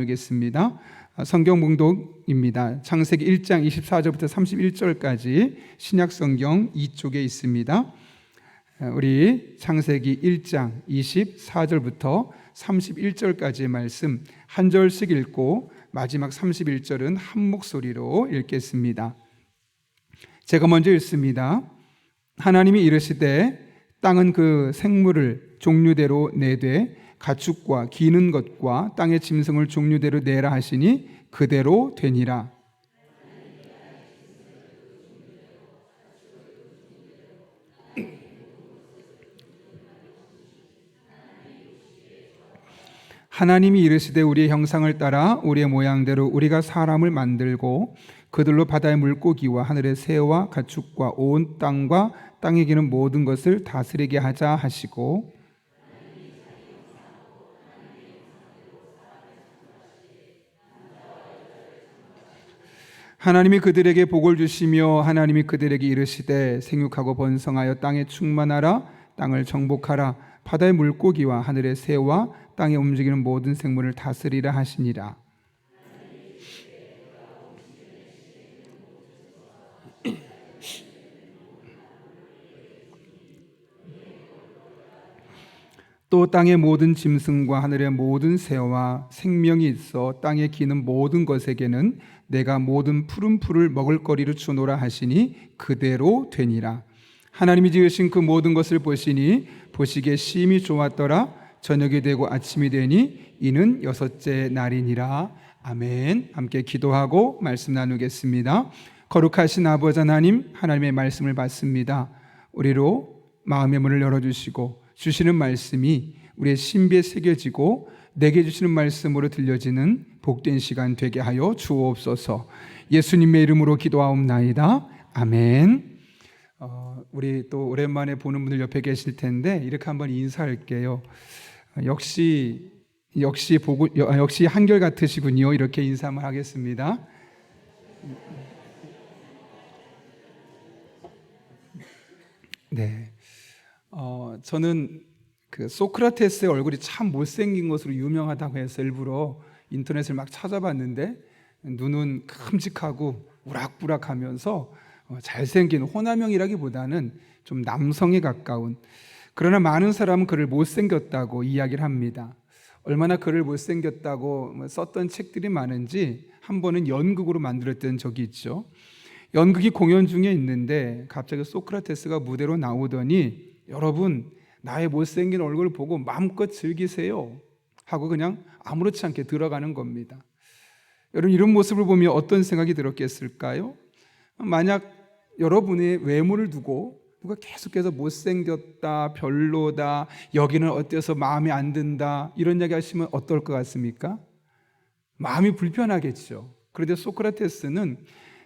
겠습니다. 성경 봉독입니다. 창세기 1장 24절부터 31절까지 신약 성경 2쪽에 있습니다. 우리 창세기 1장 24절부터 31절까지의 말씀 한 절씩 읽고 마지막 31절은 한 목소리로 읽겠습니다. 제가 먼저 읽습니다. 하나님이 이르시되 땅은 그 생물을 종류대로 내되 가축과 기는 것과 땅의 짐승을 종류대로 내라 하시니 그대로 되니라. 하나님이 이르시되 우리의 형상을 따라 우리의 모양대로 우리가 사람을 만들고 그들로 바다의 물고기와 하늘의 새와 가축과 온 땅과 땅에 기는 모든 것을 다스리게 하자 하시고, 하나님이 그들에게 복을 주시며 하나님이 그들에게 이르시되 생육하고 번성하여 땅에 충만하라. 땅을 정복하라. 바다의 물고기와 하늘의 새와 땅에 움직이는 모든 생물을 다스리라 하시니라. 또 땅의 모든 짐승과 하늘의 모든 새와 생명이 있어 땅에 기는 모든 것에게는 내가 모든 푸른 풀을 먹을 거리로 주노라 하시니 그대로 되니라. 하나님이 지으신 그 모든 것을 보시니 보시기에 심히 좋았더라. 저녁이 되고 아침이 되니 이는 여섯째 날이니라. 아멘. 함께 기도하고 말씀 나누겠습니다. 거룩하신 아버지 하나님, 하나님의 말씀을 받습니다. 우리로 마음의 문을 열어주시고 주시는 말씀이 우리의 신비에 새겨지고 내게 주시는 말씀으로 들려지는 복된 시간 되게 하여 주옵소서. 예수님의 이름으로 기도하옵나이다. 아멘. 우리 또 오랜만에 보는 분들 옆에 계실 텐데 이렇게 한번 인사할게요. 역시 한결 같으시군요. 이렇게 인사만 하겠습니다. 네. 저는 그 소크라테스의 얼굴이 참 못생긴 것으로 유명하다고 해서 일부러 인터넷을 막 찾아봤는데 눈은 큼직하고 우락부락하면서 잘생긴 호남형이라기보다는 좀 남성에 가까운, 그러나 많은 사람은 그를 못생겼다고 이야기를 합니다. 얼마나 그를 못생겼다고 썼던 책들이 많은지 한 번은 연극으로 만들었던 적이 있죠. 연극이 공연 중에 있는데 갑자기 소크라테스가 무대로 나오더니 여러분 나의 못생긴 얼굴을 보고 마음껏 즐기세요 하고 그냥 아무렇지 않게 들어가는 겁니다. 여러분 이런 모습을 보면 어떤 생각이 들었겠을까요? 만약 여러분의 외모를 두고 누가 계속해서 못생겼다, 별로다, 여기는 어때서 마음에 안 든다 이런 이야기 하시면 어떨 것 같습니까? 마음이 불편하겠죠. 그런데 소크라테스는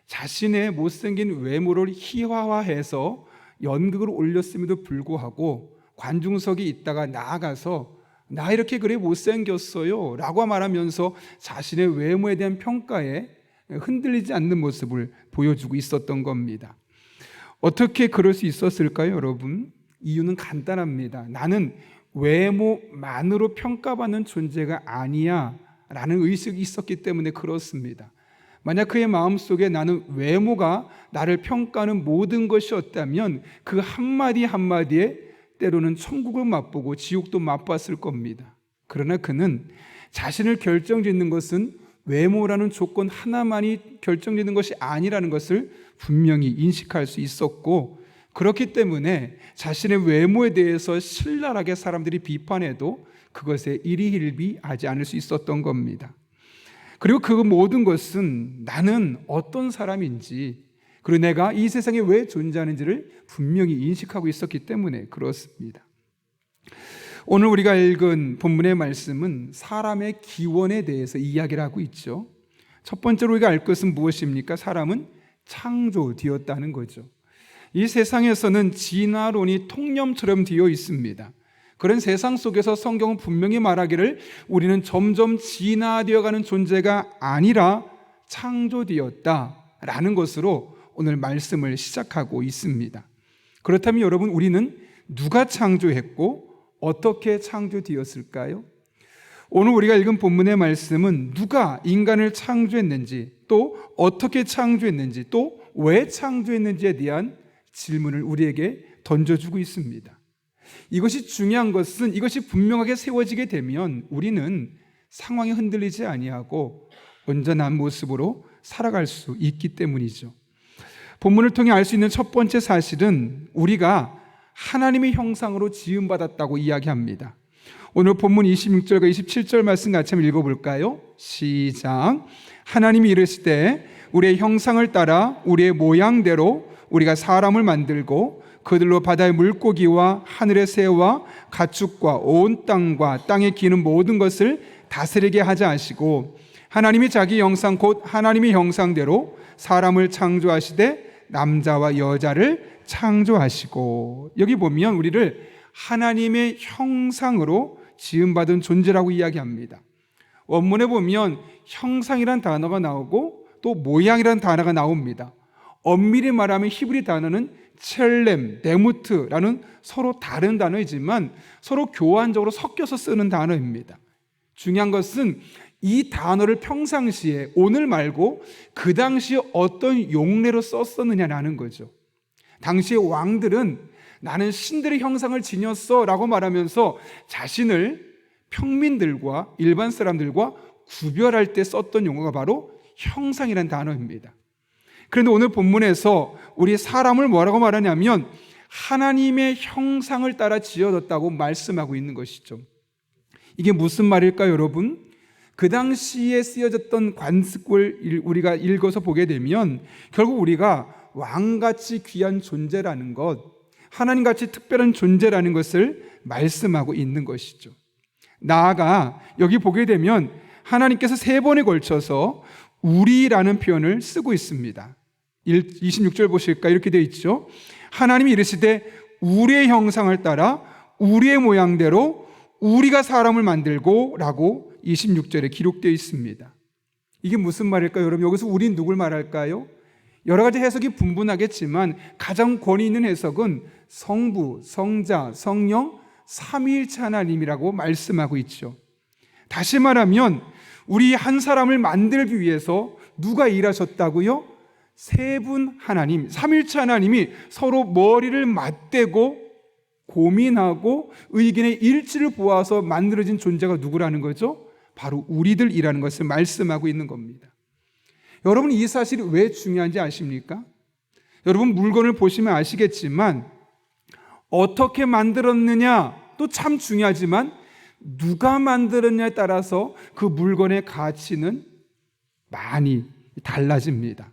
자신의 못생긴 외모를 희화화해서 연극을 올렸음에도 불구하고 관중석에 있다가 나아가서 나 이렇게 그래 못생겼어요 라고 말하면서 자신의 외모에 대한 평가에 흔들리지 않는 모습을 보여주고 있었던 겁니다. 어떻게 그럴 수 있었을까요, 여러분? 이유는 간단합니다. 나는 외모만으로 평가받는 존재가 아니야 라는 의식이 있었기 때문에 그렇습니다. 만약 그의 마음속에 나는 외모가 나를 평가하는 모든 것이었다면 그 한마디 한마디에 때로는 천국을 맛보고 지옥도 맛봤을 겁니다. 그러나 그는 자신을 결정짓는 것은 외모라는 조건 하나만이 결정짓는 것이 아니라는 것을 분명히 인식할 수 있었고, 그렇기 때문에 자신의 외모에 대해서 신랄하게 사람들이 비판해도 그것에 일희일비하지 않을 수 있었던 겁니다. 그리고 그 모든 것은 나는 어떤 사람인지, 그리고 내가 이 세상에 왜 존재하는지를 분명히 인식하고 있었기 때문에 그렇습니다. 오늘 우리가 읽은 본문의 말씀은 사람의 기원에 대해서 이야기를 하고 있죠. 첫 번째로 우리가 알 것은 무엇입니까? 사람은 창조되었다는 거죠. 이 세상에서는 진화론이 통념처럼 되어 있습니다. 그런 세상 속에서 성경은 분명히 말하기를 우리는 점점 진화되어가는 존재가 아니라 창조되었다라는 것으로 오늘 말씀을 시작하고 있습니다. 그렇다면 여러분, 우리는 누가 창조했고 어떻게 창조되었을까요? 오늘 우리가 읽은 본문의 말씀은 누가 인간을 창조했는지, 또 어떻게 창조했는지, 또 왜 창조했는지에 대한 질문을 우리에게 던져주고 있습니다. 이것이 중요한 것은 이것이 분명하게 세워지게 되면 우리는 상황에 흔들리지 아니하고 온전한 모습으로 살아갈 수 있기 때문이죠. 본문을 통해 알 수 있는 첫 번째 사실은 우리가 하나님의 형상으로 지음받았다고 이야기합니다. 오늘 본문 26절과 27절 말씀 같이 한번 읽어볼까요? 시작. 하나님이 이르시되 우리의 형상을 따라 우리의 모양대로 우리가 사람을 만들고 그들로 바다의 물고기와 하늘의 새와 가축과 온 땅과 땅에 기는 모든 것을 다스리게 하자 하시고, 하나님이 자기 형상 곧 하나님의 형상대로 사람을 창조하시되 남자와 여자를 창조하시고. 여기 보면 우리를 하나님의 형상으로 지음받은 존재라고 이야기합니다. 원문에 보면 형상이란 단어가 나오고 또 모양이란 단어가 나옵니다. 엄밀히 말하면 히브리 단어는 첼렘, 네무트라는 서로 다른 단어이지만 서로 교환적으로 섞여서 쓰는 단어입니다. 중요한 것은 이 단어를 평상시에, 오늘 말고 그 당시에 어떤 용례로 썼었느냐라는 거죠. 당시의 왕들은 나는 신들의 형상을 지녔어 라고 말하면서 자신을 평민들과 일반 사람들과 구별할 때 썼던 용어가 바로 형상이라는 단어입니다. 그런데 오늘 본문에서 우리 사람을 뭐라고 말하냐면 하나님의 형상을 따라 지어졌다고 말씀하고 있는 것이죠. 이게 무슨 말일까요, 여러분? 그 당시에 쓰여졌던 관습을 우리가 읽어서 보게 되면 결국 우리가 왕같이 귀한 존재라는 것, 하나님같이 특별한 존재라는 것을 말씀하고 있는 것이죠. 나아가 여기 보게 되면 하나님께서 3번에 걸쳐서 우리라는 표현을 쓰고 있습니다. 26절 보실까? 이렇게 되어 있죠. 하나님이 이르시되 우리의 형상을 따라 우리의 모양대로 우리가 사람을 만들고 라고 26절에 기록되어 있습니다. 이게 무슨 말일까요? 여러분, 여기서 우리는 누굴 말할까요? 여러 가지 해석이 분분하겠지만 가장 권위 있는 해석은 성부, 성자, 성령, 삼위일체 하나님이라고 말씀하고 있죠. 다시 말하면 우리 한 사람을 만들기 위해서 누가 일하셨다고요? 세 분 하나님, 삼위일체 하나님이 서로 머리를 맞대고 고민하고 의견의 일치를 보아서 만들어진 존재가 누구라는 거죠? 바로 우리들이라는 것을 말씀하고 있는 겁니다. 여러분, 이 사실이 왜 중요한지 아십니까? 여러분, 물건을 보시면 아시겠지만 어떻게 만들었느냐 또 참 중요하지만 누가 만들었냐에 따라서 그 물건의 가치는 많이 달라집니다.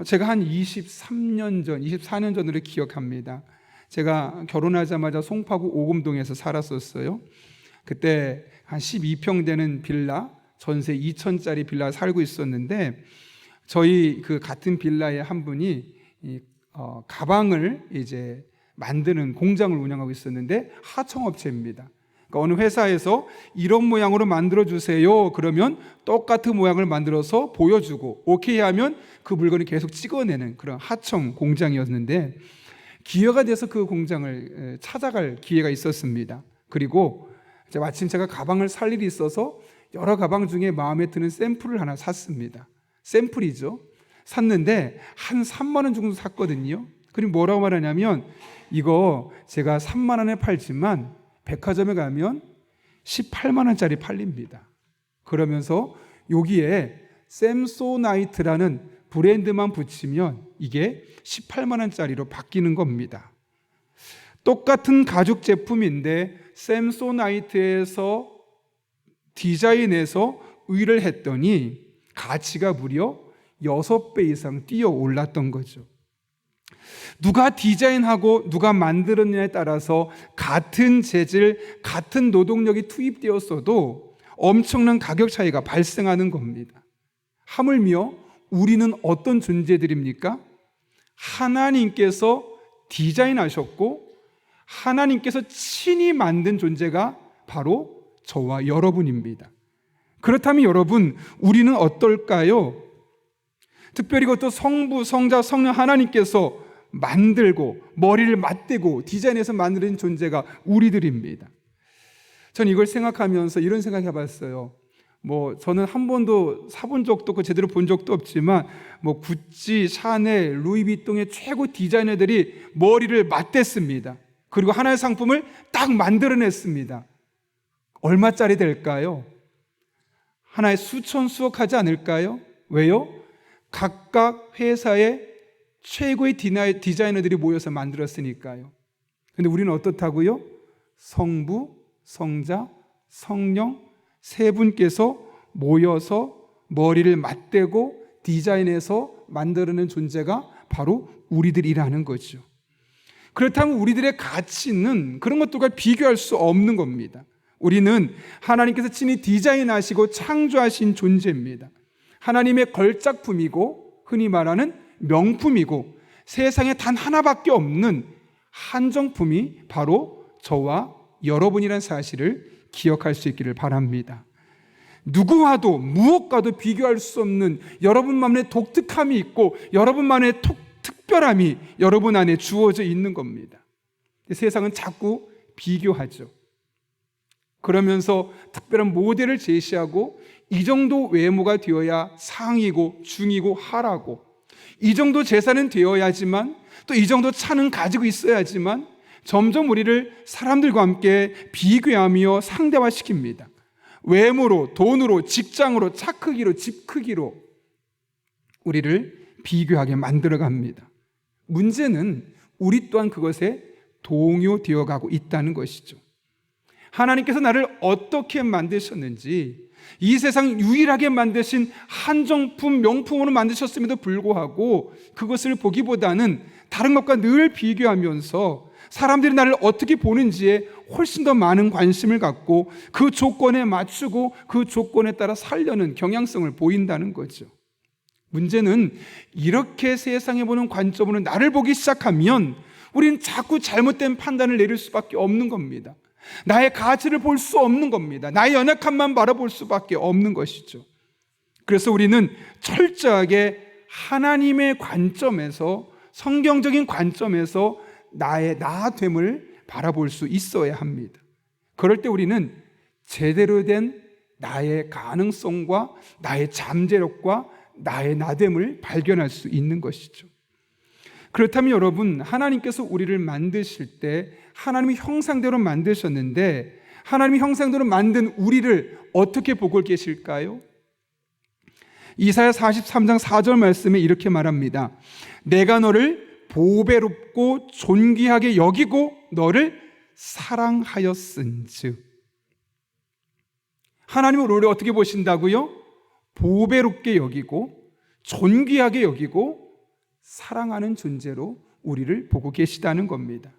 제가 한 23년 전, 24년 전으로 기억합니다. 제가 결혼하자마자 송파구 오금동에서 살았었어요. 그때 한 12평 되는 빌라, 전세 2천짜리 빌라 살고 있었는데 저희 그 같은 빌라의 한 분이 가방을 이제 만드는 공장을 운영하고 있었는데 하청업체입니다. 그러니까 어느 회사에서 이런 모양으로 만들어주세요 그러면 똑같은 모양을 만들어서 보여주고 오케이 하면 그 물건을 계속 찍어내는 그런 하청 공장이었는데 기회가 돼서 그 공장을 찾아갈 기회가 있었습니다. 그리고 마침 제가 가방을 살 일이 있어서 여러 가방 중에 마음에 드는 샘플을 하나 샀습니다. 샘플이죠. 샀는데 한 3만 원 정도 샀거든요. 그리고 뭐라고 말하냐면 이거 제가 3만 원에 팔지만 백화점에 가면 18만 원짜리 팔립니다. 그러면서 여기에 샘소나이트라는 브랜드만 붙이면 이게 18만 원짜리로 바뀌는 겁니다. 똑같은 가죽 제품인데 샘소나이트에서 디자인해서 의뢰를 했더니 가치가 무려 6배 이상 뛰어 올랐던 거죠. 누가 디자인하고 누가 만들었느냐에 따라서 같은 재질, 같은 노동력이 투입되었어도 엄청난 가격 차이가 발생하는 겁니다. 하물며 우리는 어떤 존재들입니까? 하나님께서 디자인하셨고 하나님께서 친히 만든 존재가 바로 저와 여러분입니다. 그렇다면 여러분, 우리는 어떨까요? 특별히 그것도 성부, 성자, 성령 하나님께서 만들고 머리를 맞대고 디자인해서 만든 존재가 우리들입니다. 전 이걸 생각하면서 이런 생각 해봤어요. 저는 한 번도 사본 적도 없고 제대로 본 적도 없지만 구찌, 샤넬, 루이비통의 최고 디자이너들이 머리를 맞댔습니다. 그리고 하나의 상품을 딱 만들어냈습니다. 얼마짜리 될까요? 하나에 수천, 수억 하지 않을까요? 왜요? 각각 회사의 최고의 디자이너들이 모여서 만들었으니까요. 근데 우리는 어떻다고요? 성부, 성자, 성령 세 분께서 모여서 머리를 맞대고 디자인해서 만들어낸 존재가 바로 우리들이라는 거죠. 그렇다면 우리들의 가치는 그런 것들과 비교할 수 없는 겁니다. 우리는 하나님께서 친히 디자인하시고 창조하신 존재입니다. 하나님의 걸작품이고 흔히 말하는 명품이고 세상에 단 하나밖에 없는 한정품이 바로 저와 여러분이라는 사실을 기억할 수 있기를 바랍니다. 누구와도 무엇과도 비교할 수 없는 여러분만의 독특함이 있고 여러분만의 특별함이 여러분 안에 주어져 있는 겁니다. 세상은 자꾸 비교하죠. 그러면서 특별한 모델을 제시하고 이 정도 외모가 되어야 상이고 중이고 하라고, 이 정도 재산은 되어야지만, 또 이 정도 차는 가지고 있어야지만 점점 우리를 사람들과 함께 비교하며 상대화시킵니다. 외모로, 돈으로, 직장으로, 차 크기로, 집 크기로 우리를 비교하게 만들어갑니다. 문제는 우리 또한 그것에 동요되어 가고 있다는 것이죠. 하나님께서 나를 어떻게 만드셨는지, 이 세상 유일하게 만드신 한정품, 명품으로 만드셨음에도 불구하고 그것을 보기보다는 다른 것과 늘 비교하면서 사람들이 나를 어떻게 보는지에 훨씬 더 많은 관심을 갖고 그 조건에 맞추고 그 조건에 따라 살려는 경향성을 보인다는 거죠. 문제는 이렇게 세상에 보는 관점으로 나를 보기 시작하면 우리는 자꾸 잘못된 판단을 내릴 수밖에 없는 겁니다. 나의 가치를 볼 수 없는 겁니다. 나의 연약함만 바라볼 수밖에 없는 것이죠. 그래서 우리는 철저하게 하나님의 관점에서, 성경적인 관점에서 나의 나됨을 바라볼 수 있어야 합니다. 그럴 때 우리는 제대로 된 나의 가능성과 나의 잠재력과 나의 나됨을 발견할 수 있는 것이죠. 그렇다면 여러분, 하나님께서 우리를 만드실 때 하나님의 형상대로 만드셨는데 하나님의 형상대로 만든 우리를 어떻게 보고 계실까요? 이사야 43장 4절 말씀에 이렇게 말합니다. 내가 너를 보배롭고 존귀하게 여기고 너를 사랑하였은즉. 하나님은 우리를 어떻게 보신다고요? 보배롭게 여기고 존귀하게 여기고 사랑하는 존재로 우리를 보고 계시다는 겁니다.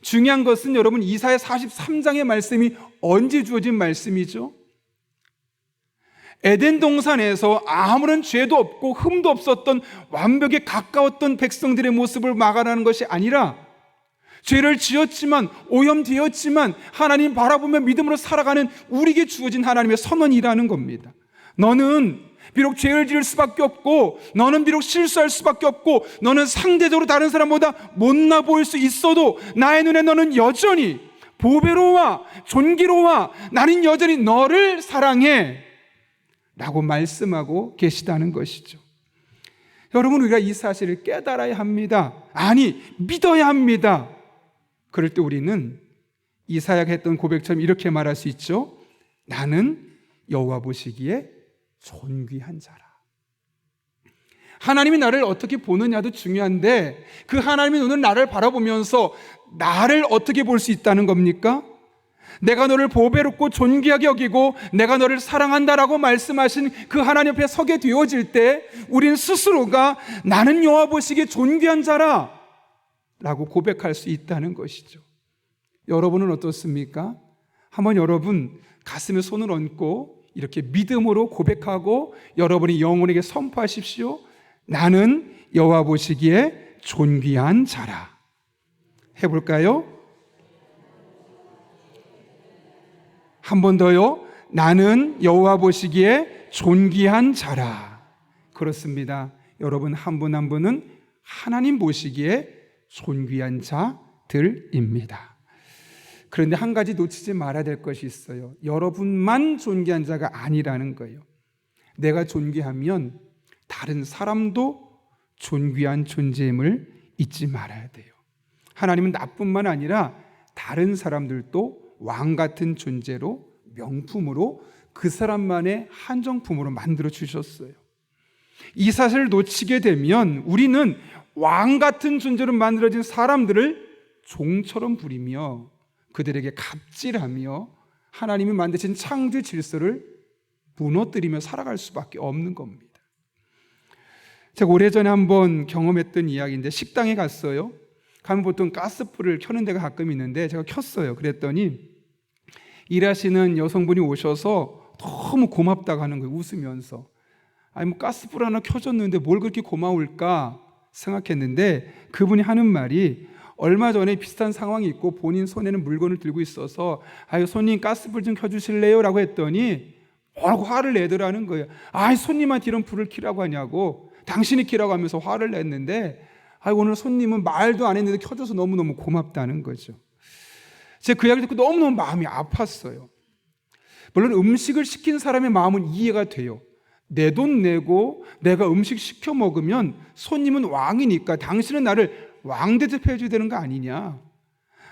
중요한 것은 여러분, 이사야 43장의 말씀이 언제 주어진 말씀이죠? 에덴 동산에서 아무런 죄도 없고 흠도 없었던 완벽에 가까웠던 백성들의 모습을 막아라는 것이 아니라 죄를 지었지만 오염되었지만 하나님 바라보며 믿음으로 살아가는 우리에게 주어진 하나님의 선언이라는 겁니다. 너는 비록 죄를 지을 수밖에 없고, 너는 비록 실수할 수밖에 없고, 너는 상대적으로 다른 사람보다 못나 보일 수 있어도 나의 눈에 너는 여전히 보배로워 존귀로워, 나는 여전히 너를 사랑해 라고 말씀하고 계시다는 것이죠. 여러분, 우리가 이 사실을 깨달아야 합니다. 아니, 믿어야 합니다. 그럴 때 우리는 이사야가 했던 고백처럼 이렇게 말할 수 있죠. 나는 여호와 보시기에 존귀한 자라. 하나님이 나를 어떻게 보느냐도 중요한데 그 하나님의 눈은 나를 바라보면서 나를 어떻게 볼 수 있다는 겁니까? 내가 너를 보배롭고 존귀하게 여기고 내가 너를 사랑한다라고 말씀하신 그 하나님 앞에 서게 되어질 때 우리는 스스로가 나는 여호와 보시기에 존귀한 자라 라고 고백할 수 있다는 것이죠. 여러분은 어떻습니까? 한번 여러분 가슴에 손을 얹고 이렇게 믿음으로 고백하고 여러분이 영혼에게 선포하십시오. 나는 여호와 보시기에 존귀한 자라. 해볼까요? 한 번 더요. 나는 여호와 보시기에 존귀한 자라. 그렇습니다. 여러분 한 분 한 분은 하나님 보시기에 존귀한 자들입니다. 그런데 한 가지 놓치지 말아야 될 것이 있어요. 여러분만 존귀한 자가 아니라는 거예요. 내가 존귀하면 다른 사람도 존귀한 존재임을 잊지 말아야 돼요. 하나님은 나뿐만 아니라 다른 사람들도 왕 같은 존재로, 명품으로, 그 사람만의 한정품으로 만들어 주셨어요. 이 사실을 놓치게 되면 우리는 왕 같은 존재로 만들어진 사람들을 종처럼 부리며 그들에게 갑질하며 하나님이 만드신 창조 질서를 무너뜨리며 살아갈 수밖에 없는 겁니다. 제가 오래전에 한번 경험했던 이야기인데, 식당에 갔어요. 가면 보통 가스불을 켜는 데가 가끔 있는데 제가 켰어요. 그랬더니 일하시는 여성분이 오셔서 너무 고맙다고 하는 거예요. 웃으면서. 아니 뭐 가스불 하나 켜줬는데 뭘 그렇게 고마울까 생각했는데, 그분이 하는 말이 얼마 전에 비슷한 상황이 있고 본인 손에는 물건을 들고 있어서 아유 손님 가스불 좀 켜주실래요? 라고 했더니 화를 내더라는 거예요. 아이 손님한테 이런 불을 켜라고 하냐고, 당신이 켜라고 하면서 화를 냈는데, 오늘 손님은 말도 안 했는데 켜줘서 너무너무 고맙다는 거죠. 제가 그 이야기 듣고 너무너무 마음이 아팠어요. 물론 음식을 시킨 사람의 마음은 이해가 돼요. 내 돈 내고 내가 음식 시켜 먹으면 손님은 왕이니까 당신은 나를 왕 대접해 줘야 되는 거 아니냐,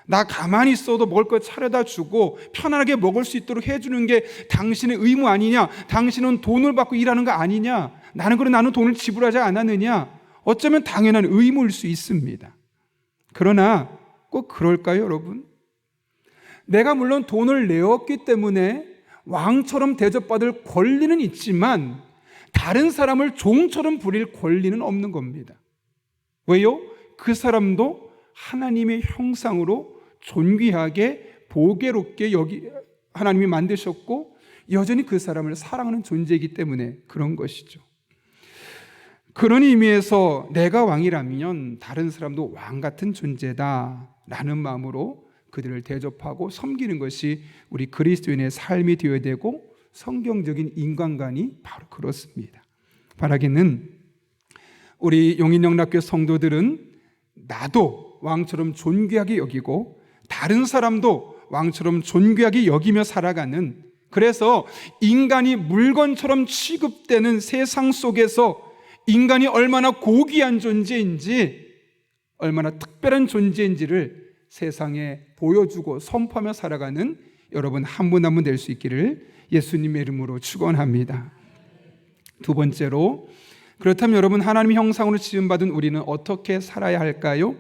나 가만히 있어도 먹을 거 차려다 주고 편안하게 먹을 수 있도록 해주는 게 당신의 의무 아니냐, 당신은 돈을 받고 일하는 거 아니냐, 나는 돈을 지불하지 않았느냐, 어쩌면 당연한 의무일 수 있습니다. 그러나 꼭 그럴까요, 여러분? 내가 물론 돈을 내었기 때문에 왕처럼 대접받을 권리는 있지만 다른 사람을 종처럼 부릴 권리는 없는 겁니다. 왜요? 그 사람도 하나님의 형상으로 존귀하게 보배롭게 하나님이 만드셨고 여전히 그 사람을 사랑하는 존재이기 때문에 그런 것이죠. 그런 의미에서 내가 왕이라면 다른 사람도 왕 같은 존재다라는 마음으로 그들을 대접하고 섬기는 것이 우리 그리스도인의 삶이 되어야 되고, 성경적인 인간관이 바로 그렇습니다. 바라기는 우리 용인영락교 성도들은 나도 왕처럼 존귀하게 여기고 다른 사람도 왕처럼 존귀하게 여기며 살아가는, 그래서 인간이 물건처럼 취급되는 세상 속에서 인간이 얼마나 고귀한 존재인지, 얼마나 특별한 존재인지를 세상에 보여주고 선포하며 살아가는 여러분 한 분 한 분 될 수 있기를 예수님의 이름으로 축원합니다. 두 번째로, 그렇다면 여러분 하나님의 형상으로 지음받은 우리는 어떻게 살아야 할까요?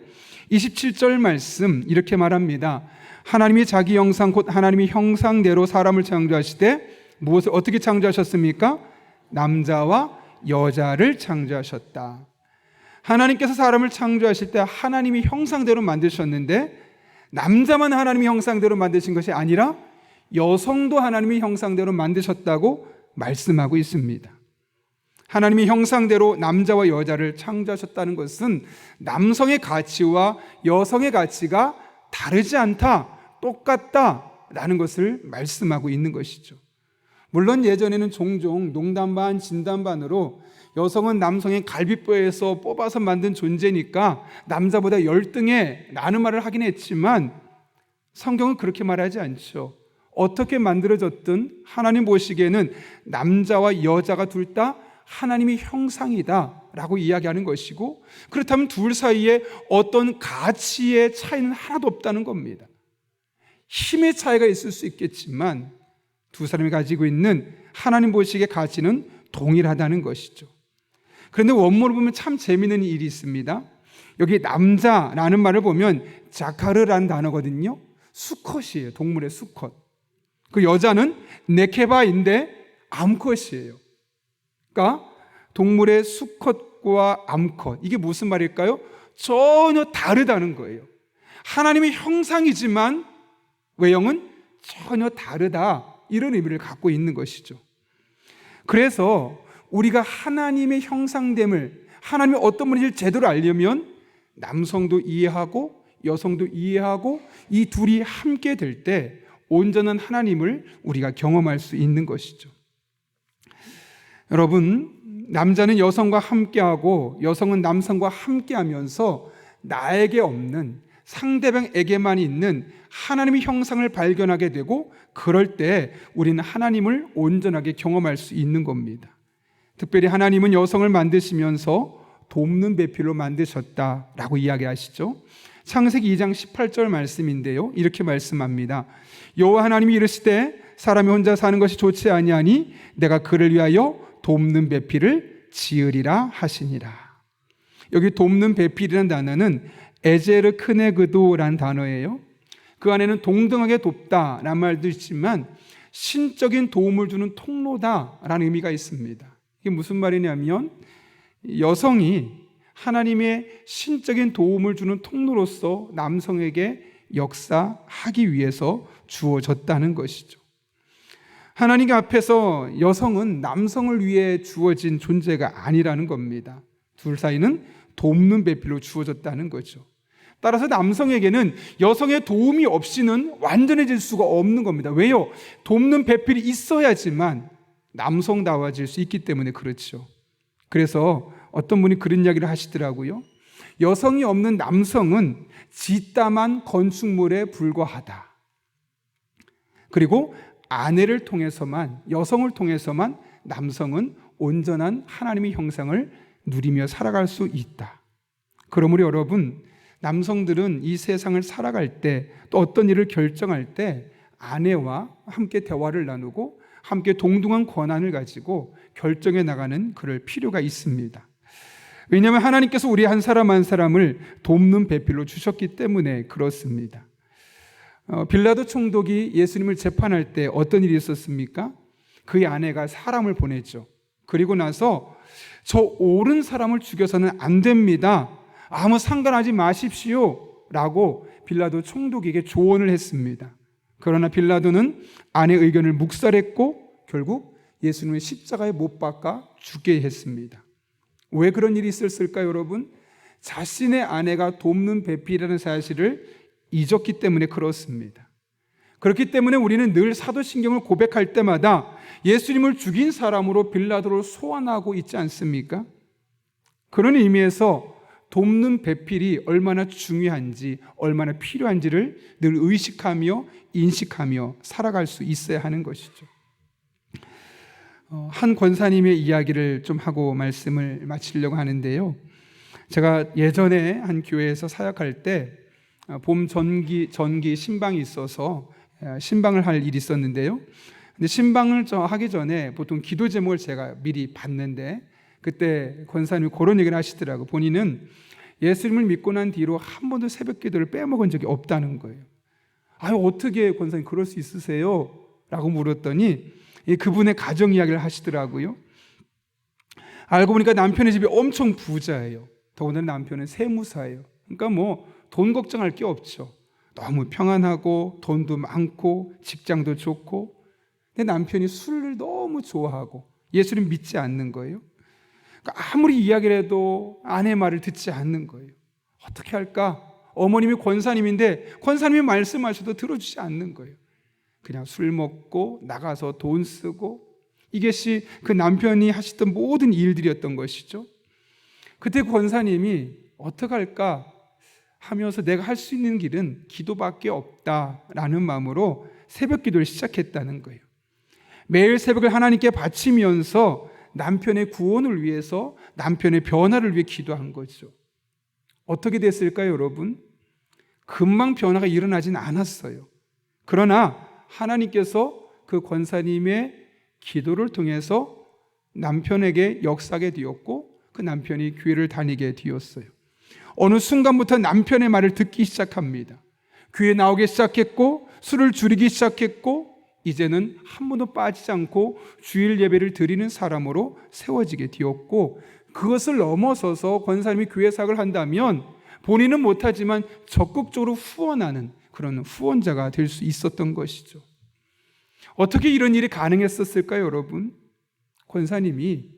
27절 말씀 이렇게 말합니다. 하나님이 자기 형상 곧 하나님의 형상대로 사람을 창조하시되 무엇을 어떻게 창조하셨습니까? 남자와 여자를 창조하셨다. 하나님께서 사람을 창조하실 때 하나님의 형상대로 만드셨는데, 남자만 하나님의 형상대로 만드신 것이 아니라 여성도 하나님의 형상대로 만드셨다고 말씀하고 있습니다. 하나님의 형상대로 남자와 여자를 창조하셨다는 것은 남성의 가치와 여성의 가치가 다르지 않다, 똑같다라는 것을 말씀하고 있는 것이죠. 물론 예전에는 종종 농담 반 진담 반으로 여성은 남성의 갈비뼈에서 뽑아서 만든 존재니까 남자보다 열등해 라는 말을 하긴 했지만, 성경은 그렇게 말하지 않죠. 어떻게 만들어졌든 하나님 보시기에는 남자와 여자가 둘 다 하나님의 형상이다 라고 이야기하는 것이고, 그렇다면 둘 사이에 어떤 가치의 차이는 하나도 없다는 겁니다. 힘의 차이가 있을 수 있겠지만 두 사람이 가지고 있는 하나님 보시기에 가치는 동일하다는 것이죠. 그런데 원문을 보면 참 재미있는 일이 있습니다. 여기 남자라는 말을 보면 자카르라는 단어거든요. 수컷이에요. 동물의 수컷. 그 여자는 네케바인데 암컷이에요. 그러니까 동물의 수컷과 암컷, 이게 무슨 말일까요? 전혀 다르다는 거예요. 하나님의 형상이지만 외형은 전혀 다르다, 이런 의미를 갖고 있는 것이죠. 그래서 우리가 하나님의 형상됨을, 하나님이 어떤 분인지 제대로 알려면 남성도 이해하고 여성도 이해하고 이 둘이 함께 될 때 온전한 하나님을 우리가 경험할 수 있는 것이죠. 여러분, 남자는 여성과 함께하고 여성은 남성과 함께하면서 나에게 없는 상대방에게만 있는 하나님의 형상을 발견하게 되고, 그럴 때 우리는 하나님을 온전하게 경험할 수 있는 겁니다. 특별히 하나님은 여성을 만드시면서 돕는 배필로 만드셨다라고 이야기하시죠. 창세기 2장 18절 말씀인데요, 이렇게 말씀합니다. 여호와 하나님이 이르시되 사람이 혼자 사는 것이 좋지 아니하니 내가 그를 위하여 돕는 배필을 지으리라 하시니라. 여기 돕는 배필이라는 단어는 에제르 크네그도라는 단어예요. 그 안에는 동등하게 돕다라는 말도 있지만 신적인 도움을 주는 통로다라는 의미가 있습니다. 이게 무슨 말이냐면, 여성이 하나님의 신적인 도움을 주는 통로로서 남성에게 역사하기 위해서 주어졌다는 것이죠. 하나님 앞에서 여성은 남성을 위해 주어진 존재가 아니라는 겁니다. 둘 사이는 돕는 배필로 주어졌다는 거죠. 따라서 남성에게는 여성의 도움이 없이는 완전해질 수가 없는 겁니다. 왜요? 돕는 배필이 있어야지만 남성다워질 수 있기 때문에 그렇죠. 그래서 어떤 분이 그런 이야기를 하시더라고요. 여성이 없는 남성은 짓담한 건축물에 불과하다. 그리고 아내를 통해서만, 여성을 통해서만 남성은 온전한 하나님의 형상을 누리며 살아갈 수 있다. 그러므로 여러분, 남성들은 이 세상을 살아갈 때, 또 어떤 일을 결정할 때 아내와 함께 대화를 나누고 함께 동등한 권한을 가지고 결정해 나가는 그럴 필요가 있습니다. 왜냐하면 하나님께서 우리 한 사람 한 사람을 돕는 배필로 주셨기 때문에 그렇습니다. 빌라도 총독이 예수님을 재판할 때 어떤 일이 있었습니까? 그의 아내가 사람을 보냈죠. 그리고 나서 저 옳은 사람을 죽여서는 안 됩니다, 아무 상관하지 마십시오 라고 빌라도 총독에게 조언을 했습니다. 그러나 빌라도는 아내의 의견을 묵살했고 결국 예수님의 십자가에 못 박아 죽게 했습니다. 왜 그런 일이 있었을까요, 여러분? 자신의 아내가 돕는 배필이라는 사실을 잊었기 때문에 그렇습니다. 그렇기 때문에 우리는 늘 사도신경을 고백할 때마다 예수님을 죽인 사람으로 빌라도를 소환하고 있지 않습니까? 그런 의미에서 돕는 배필이 얼마나 중요한지, 얼마나 필요한지를 늘 의식하며 인식하며 살아갈 수 있어야 하는 것이죠. 한 권사님의 이야기를 좀 하고 말씀을 마치려고 하는데요. 제가 예전에 한 교회에서 사역할 때 봄 전기 신방이 있어서 신방을 할 일이 있었는데요. 근데 신방을 하기 전에 보통 기도 제목을 제가 미리 봤는데, 그때 권사님이 그런 얘기를 하시더라고요. 본인은 예수님을 믿고 난 뒤로 한 번도 새벽 기도를 빼먹은 적이 없다는 거예요. 아유, 어떻게 권사님 그럴 수 있으세요? 라고 물었더니 그분의 가정 이야기를 하시더라고요. 알고 보니까 남편의 집이 엄청 부자예요. 더군다나 남편은 세무사예요. 그러니까 뭐 돈 걱정할 게 없죠. 너무 평안하고 돈도 많고 직장도 좋고. 근데 남편이 술을 너무 좋아하고 예수님 믿지 않는 거예요. 그러니까 아무리 이야기를 해도 아내 말을 듣지 않는 거예요. 어떻게 할까? 어머님이 권사님인데 권사님이 말씀하셔도 들어주지 않는 거예요. 그냥 술 먹고 나가서 돈 쓰고, 이것이 그 남편이 하시던 모든 일들이었던 것이죠. 그때 권사님이 어떡할까 하면서 내가 할 수 있는 길은 기도밖에 없다라는 마음으로 새벽 기도를 시작했다는 거예요. 매일 새벽을 하나님께 바치면서 남편의 구원을 위해서, 남편의 변화를 위해 기도한 거죠. 어떻게 됐을까요, 여러분? 금방 변화가 일어나진 않았어요. 그러나 하나님께서 그 권사님의 기도를 통해서 남편에게 역사하게 되었고, 그 남편이 교회를 다니게 되었어요. 어느 순간부터 남편의 말을 듣기 시작합니다. 교회에 나오기 시작했고, 술을 줄이기 시작했고, 이제는 한 번도 빠지지 않고 주일 예배를 드리는 사람으로 세워지게 되었고, 그것을 넘어서서 권사님이 교회 사역을 한다면 본인은 못하지만 적극적으로 후원하는 그런 후원자가 될 수 있었던 것이죠. 어떻게 이런 일이 가능했었을까요, 여러분? 권사님이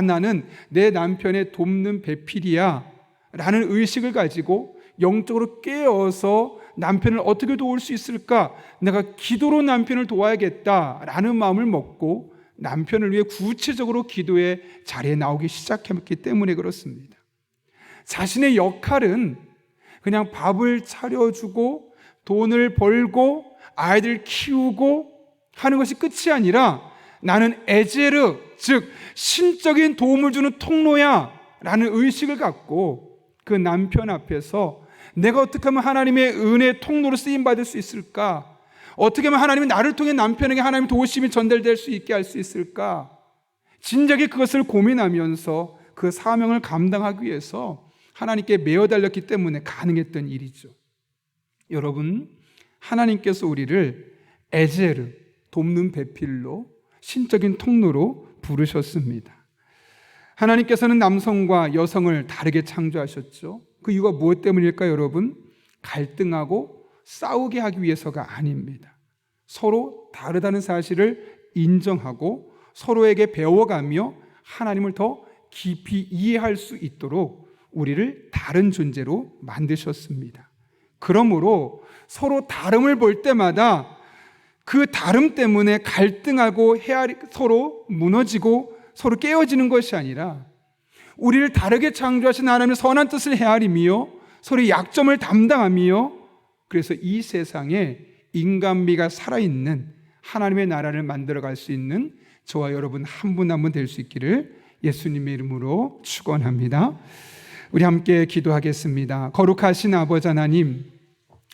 나는 내 남편의 돕는 배필이야 라는 의식을 가지고 영적으로 깨어서 남편을 어떻게 도울 수 있을까? 내가 기도로 남편을 도와야겠다라는 마음을 먹고 남편을 위해 구체적으로 기도의 자리에 나오기 시작했기 때문에 그렇습니다. 자신의 역할은 그냥 밥을 차려주고 돈을 벌고 아이들 키우고 하는 것이 끝이 아니라 나는 에제르, 즉 신적인 도움을 주는 통로야 라는 의식을 갖고 그 남편 앞에서 내가 어떻게 하면 하나님의 은혜의 통로로 쓰임받을 수 있을까? 어떻게 하면 하나님이 나를 통해 남편에게 하나님의 도우심이 전달될 수 있게 할 수 있을까? 진작에 그것을 고민하면서 그 사명을 감당하기 위해서 하나님께 매어 달렸기 때문에 가능했던 일이죠. 여러분, 하나님께서 우리를 에제르, 돕는 배필로, 신적인 통로로 부르셨습니다. 하나님께서는 남성과 여성을 다르게 창조하셨죠. 그 이유가 무엇 때문일까요, 여러분? 갈등하고 싸우게 하기 위해서가 아닙니다. 서로 다르다는 사실을 인정하고 서로에게 배워가며 하나님을 더 깊이 이해할 수 있도록 우리를 다른 존재로 만드셨습니다. 그러므로 서로 다름을 볼 때마다 그 다름 때문에 갈등하고 서로 무너지고 서로 깨어지는 것이 아니라 우리를 다르게 창조하신 하나님의 선한 뜻을 헤아리며 서로의 약점을 담당하며 그래서 이 세상에 인간미가 살아있는 하나님의 나라를 만들어갈 수 있는 저와 여러분 한 분 한 분 될 수 있기를 예수님의 이름으로 축원합니다. 우리 함께 기도하겠습니다. 거룩하신 아버지 하나님,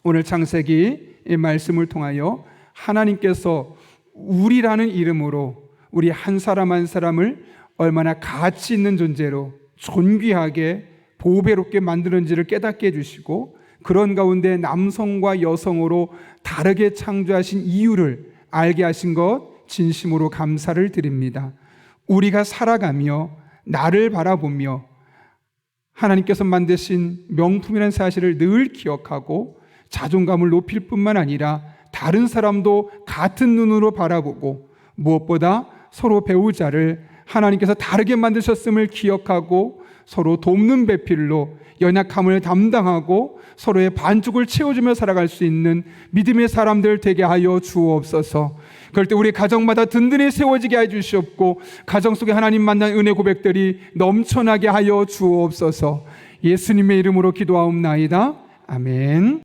오늘 창세기 말씀을 통하여 하나님께서 우리라는 이름으로 우리 한 사람 한 사람을 얼마나 가치 있는 존재로 존귀하게 보배롭게 만드는지를 깨닫게 해주시고 그런 가운데 남성과 여성으로 다르게 창조하신 이유를 알게 하신 것 진심으로 감사를 드립니다. 우리가 살아가며 나를 바라보며 하나님께서 만드신 명품이라는 사실을 늘 기억하고 자존감을 높일 뿐만 아니라 다른 사람도 같은 눈으로 바라보고 무엇보다 서로 배우자를 하나님께서 다르게 만드셨음을 기억하고 서로 돕는 배필로 연약함을 담당하고 서로의 반죽을 채워주며 살아갈 수 있는 믿음의 사람들 되게 하여 주옵소서. 그럴 때 우리 가정마다 든든히 세워지게 해 주시옵고 가정 속에 하나님 만난 은혜 고백들이 넘쳐나게 하여 주옵소서. 예수님의 이름으로 기도하옵나이다. 아멘.